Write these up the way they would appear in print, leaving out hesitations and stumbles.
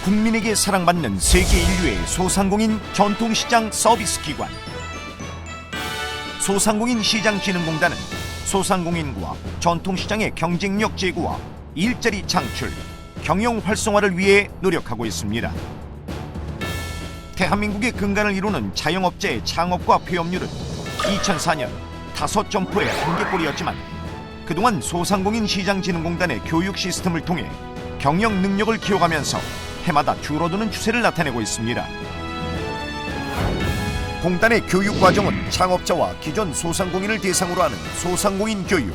국민에게 사랑받는 세계 인류의 소상공인 전통시장 서비스 기관. 소상공인 시장진흥공단은 소상공인과 전통시장의 경쟁력 제고와 일자리 창출, 경영 활성화를 위해 노력하고 있습니다. 대한민국의 근간을 이루는 자영업자의 창업과 폐업률은 2004년 5점포의 한계꼴이었지만 그동안 소상공인 시장진흥공단의 교육 시스템을 통해 경영 능력을 키워가면서 해마다 줄어드는 추세를 나타내고 있습니다. 공단의 교육 과정은 창업자와 기존 소상공인을 대상으로 하는 소상공인 교육,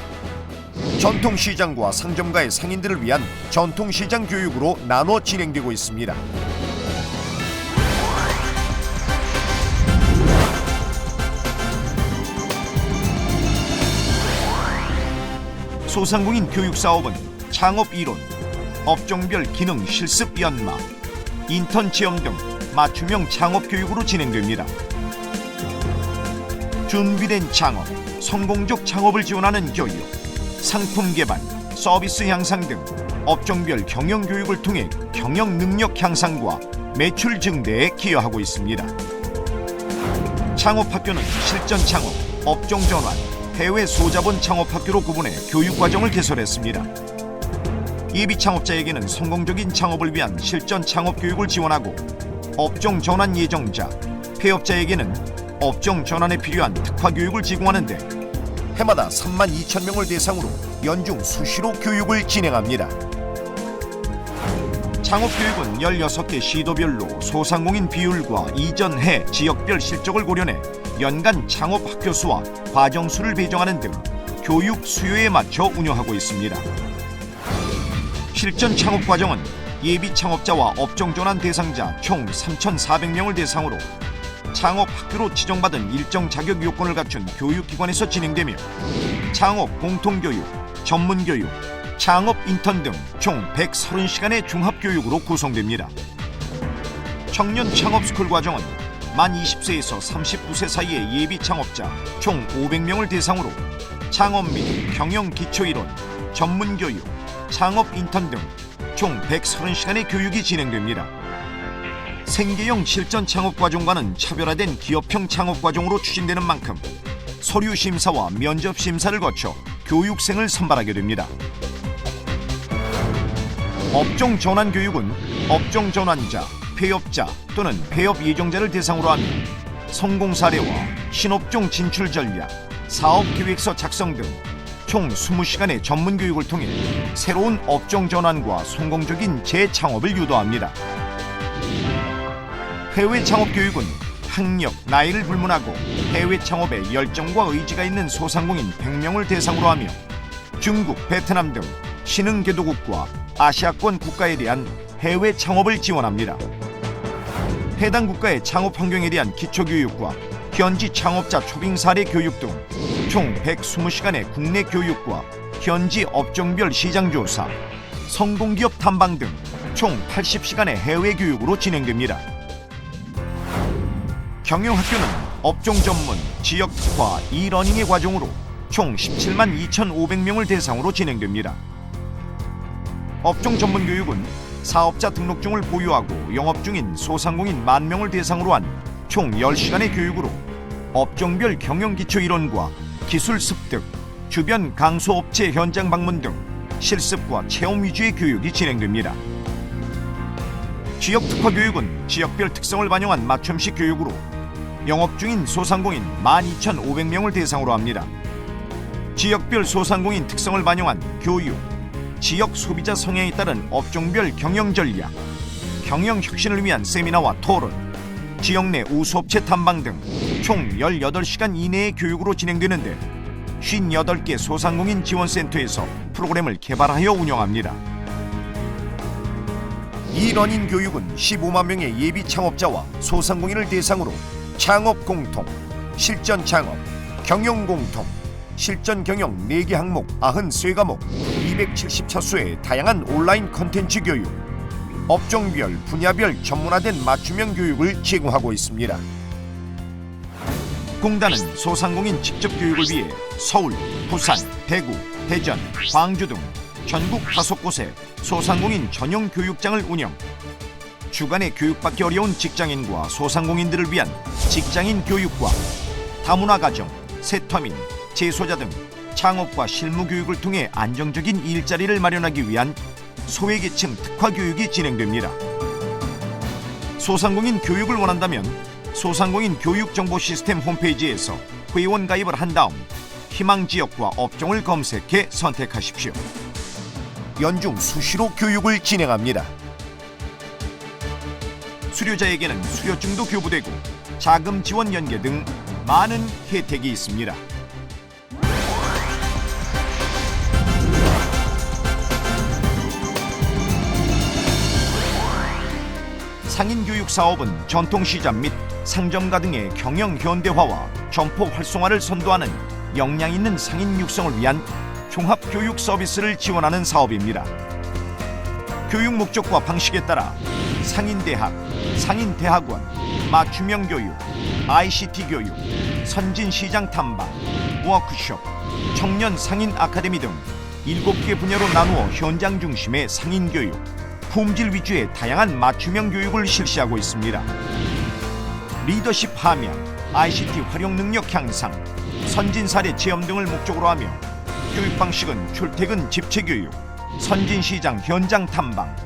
전통시장과 상점가의 상인들을 위한 전통시장 교육으로 나눠 진행되고 있습니다. 소상공인 교육 사업은 창업 이론, 업종별 기능 실습 연마, 인턴 체험 등 맞춤형 창업 교육으로 진행됩니다. 준비된 창업, 성공적 창업을 지원하는 교육, 상품 개발, 서비스 향상 등 업종별 경영 교육을 통해 경영 능력 향상과 매출 증대에 기여하고 있습니다. 창업학교는 실전 창업, 업종 전환, 해외 소자본 창업학교로 구분해 교육 과정을 개설했습니다. 예비 창업자에게는 성공적인 창업을 위한 실전 창업 교육을 지원하고, 업종 전환 예정자, 폐업자에게는 업종 전환에 필요한 특화 교육을 제공하는데 해마다 32,000명을 대상으로 연중 수시로 교육을 진행합니다. 창업교육은 16개 시도별로 소상공인 비율과 이전 해 지역별 실적을 고려해 연간 창업학교 수와 과정 수를 배정하는 등 교육 수요에 맞춰 운영하고 있습니다. 실전 창업 과정은 예비 창업자와 업종 전환 대상자 총 3,400명을 대상으로 창업학교로 지정받은 일정 자격 요건을 갖춘 교육기관에서 진행되며 창업 공통교육, 전문교육, 창업 인턴 등 총 130시간의 종합교육으로 구성됩니다. 청년 창업스쿨 과정은 만 20세에서 39세 사이의 예비 창업자 총 500명을 대상으로 창업 및 경영 기초이론, 전문교육, 창업 인턴 등 총 130시간의 교육이 진행됩니다. 생계형 실전 창업 과정과는 차별화된 기업형 창업 과정으로 추진되는 만큼 서류 심사와 면접 심사를 거쳐 교육생을 선발하게 됩니다. 업종 전환 교육은 업종 전환자, 폐업자 또는 폐업 예정자를 대상으로 하며 성공 사례와 신업종 진출 전략, 사업 계획서 작성 등 총 20시간의 전문 교육을 통해 새로운 업종 전환과 성공적인 재창업을 유도합니다. 해외 창업 교육은 학력, 나이를 불문하고 해외 창업에 열정과 의지가 있는 소상공인 100명을 대상으로 하며 중국, 베트남 등 신흥개도국과 아시아권 국가에 대한 해외 창업을 지원합니다. 해당 국가의 창업 환경에 대한 기초교육과 현지 창업자 초빙 사례 교육 등 총 120시간의 국내 교육과 현지 업종별 시장조사, 성공기업 탐방 등 총 80시간의 해외 교육으로 진행됩니다. 경영학교는 업종 전문, 지역 특화, 이러닝의 과정으로 총 17만 2,500명을 대상으로 진행됩니다. 업종 전문 교육은 사업자 등록증을 보유하고 영업 중인 소상공인 10,000명을 대상으로 한 총 10시간의 교육으로 업종별 경영 기초 이론과 기술 습득, 주변 강소업체 현장 방문 등 실습과 체험 위주의 교육이 진행됩니다. 지역 특화 교육은 지역별 특성을 반영한 맞춤식 교육으로 영업 중인 소상공인 12,500명을 대상으로 합니다. 지역별 소상공인 특성을 반영한 교육, 지역 소비자 성향에 따른 업종별 경영 전략, 경영 혁신을 위한 세미나와 토론, 지역 내 우수업체 탐방 등 총 18시간 이내의 교육으로 진행되는데 58개 소상공인 지원센터에서 프로그램을 개발하여 운영합니다. 이러닝 교육은 15만 명의 예비 창업자와 소상공인을 대상으로 창업 공통, 실전 창업, 경영 공통, 실전 경영 4개 항목 93과목 270차수의 다양한 온라인 콘텐츠 교육, 업종별, 분야별 전문화된 맞춤형 교육을 제공하고 있습니다. 공단은 소상공인 직접 교육을 위해 서울, 부산, 대구, 대전, 광주 등 전국 5곳에 소상공인 전용 교육장을 운영, 주간에 교육받기 어려운 직장인과 소상공인들을 위한 직장인 교육과 다문화 가정, 세터민, 재소자 등 창업과 실무 교육을 통해 안정적인 일자리를 마련하기 위한 소외계층 특화 교육이 진행됩니다. 소상공인 교육을 원한다면 소상공인 교육정보 시스템 홈페이지에서 회원 가입을 한 다음 희망 지역과 업종을 검색해 선택하십시오. 연중 수시로 교육을 진행합니다. 수료자에게는 수료증도 교부되고 자금 지원 연계 등 많은 혜택이 있습니다. 상인교육 사업은 전통시장 및 상점가 등의 경영 현대화와 점포 활성화를 선도하는 역량 있는 상인 육성을 위한 종합교육 서비스를 지원하는 사업입니다. 교육 목적과 방식에 따라 상인대학, 상인대학원, 맞춤형 교육, ICT 교육, 선진시장 탐방, 워크숍, 청년 상인 아카데미 등 7개 분야로 나누어 현장 중심의 상인교육, 품질 위주의 다양한 맞춤형 교육을 실시하고 있습니다. 리더십 함양, ICT 활용 능력 향상, 선진 사례 체험 등을 목적으로 하며 교육 방식은 출퇴근 집체 교육, 선진시장 현장 탐방,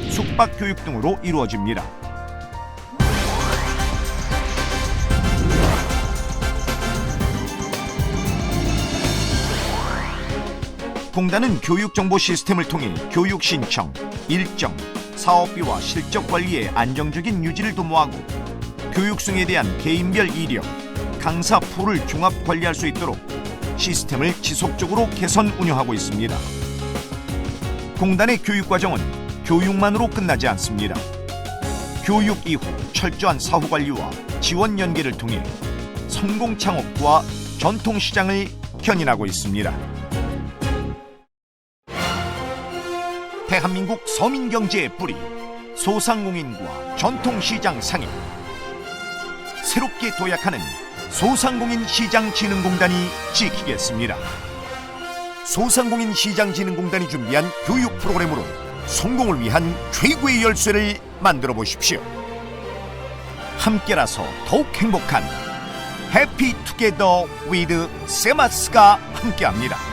숙박 교육 등으로 이루어집니다. 공단은 교육정보 시스템을 통해 교육 신청, 일정, 사업비와 실적 관리의 안정적인 유지를 도모하고 교육생에 대한 개인별 이력, 강사 풀을 종합 관리할 수 있도록 시스템을 지속적으로 개선 운영하고 있습니다. 공단의 교육과정은 교육만으로 끝나지 않습니다. 교육 이후 철저한 사후관리와 지원 연계를 통해 성공 창업과 전통시장을 견인하고 있습니다. 대한민국 서민경제의 뿌리, 소상공인과 전통시장 상인. 새롭게 도약하는 소상공인시장진흥공단이 지키겠습니다. 소상공인시장진흥공단이 준비한 교육 프로그램으로 성공을 위한 최고의 열쇠를 만들어 보십시오. 함께라서 더욱 행복한 해피투게더 위드 세마스가 함께합니다.